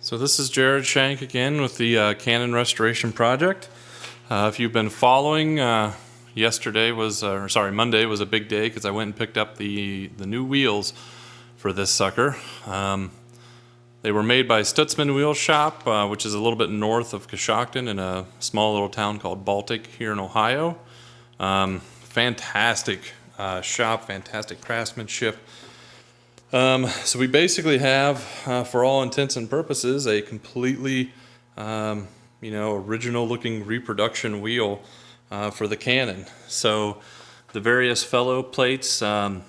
So this is Jared Shank again with the Canon Restoration Project. If you've been following, Monday was a big day because I went and picked up the new wheels for this sucker. They were made by Stutzman Wheel Shop, which is a little bit north of Coshocton in a small little town called Baltic here in Ohio. Fantastic shop, fantastic craftsmanship. So we basically have, for all intents and purposes, a completely, original looking reproduction wheel for the Canon. So the various fellow plates that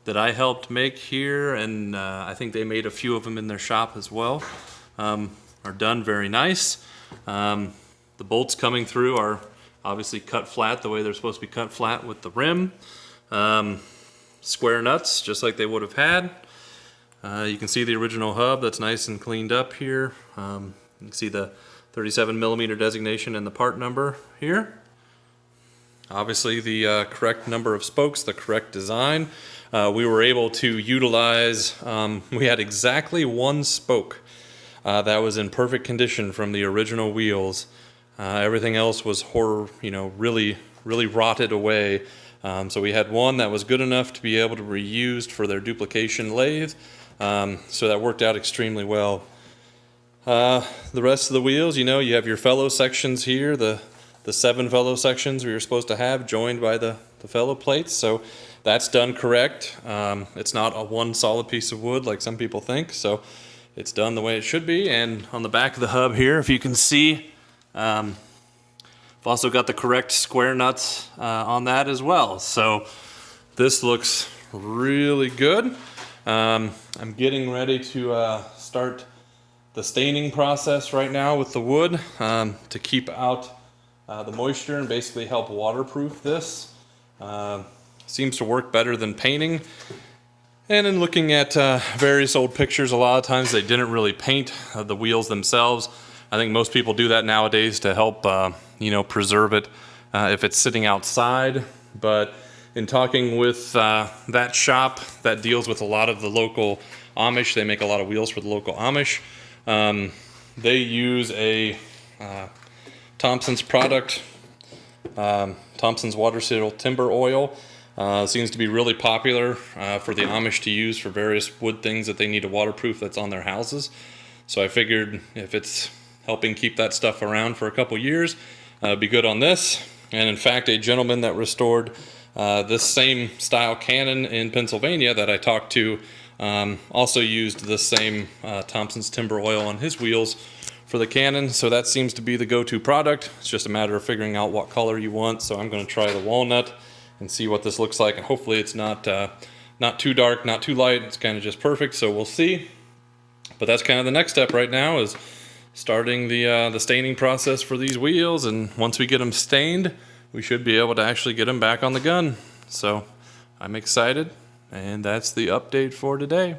I helped make here, and I think they made a few of them in their shop as well, are done very nice. The bolts coming through are obviously cut flat the way they're supposed to be cut flat with the rim. Square nuts, just like they would have had. You can see the original hub that's nice and cleaned up here. You can see the 37mm designation and the part number here. Obviously the correct number of spokes, the correct design. We were able to utilize, we had exactly one spoke that was in perfect condition from the original wheels. Everything else was really rotted away. So we had one that was good enough to be able to be reused for their duplication lathe. So that worked out extremely well. The rest of the wheels, you have your fellow sections here, the 7 fellow sections we were supposed to have joined by the fellow plates. So that's done correct. It's not a one solid piece of wood like some people think. So it's done the way it should be. And on the back of the hub here, if you can see, I've also got the correct square nuts on that as well. So this looks really good. I'm getting ready to start the staining process right now with the wood to keep out the moisture and basically help waterproof this. Seems to work better than painting. And in looking at various old pictures, a lot of times they didn't really paint the wheels themselves. I think most people do that nowadays to help preserve it if it's sitting outside. But in talking with that shop that deals with a lot of the local Amish, they make a lot of wheels for the local Amish. They use a Thompson's product, Thompson's water seal timber oil. Seems to be really popular for the Amish to use for various wood things that they need to waterproof that's on their houses. So I figured if it's helping keep that stuff around for a couple years, be good on this. And in fact, a gentleman that restored this same style Canon in Pennsylvania that I talked to also used the same Thompson's timber oil on his wheels for the Canon. So that seems to be the go-to product. It's just a matter of figuring out what color you want. So I'm going to try the walnut and see what this looks like. And hopefully it's not too dark, not too light. It's kind of just perfect. So we'll see. But that's kind of the next step right now, is starting the staining process for these wheels. And once we get them stained, we should be able to actually get them back on the gun. So I'm excited, and that's the update for today.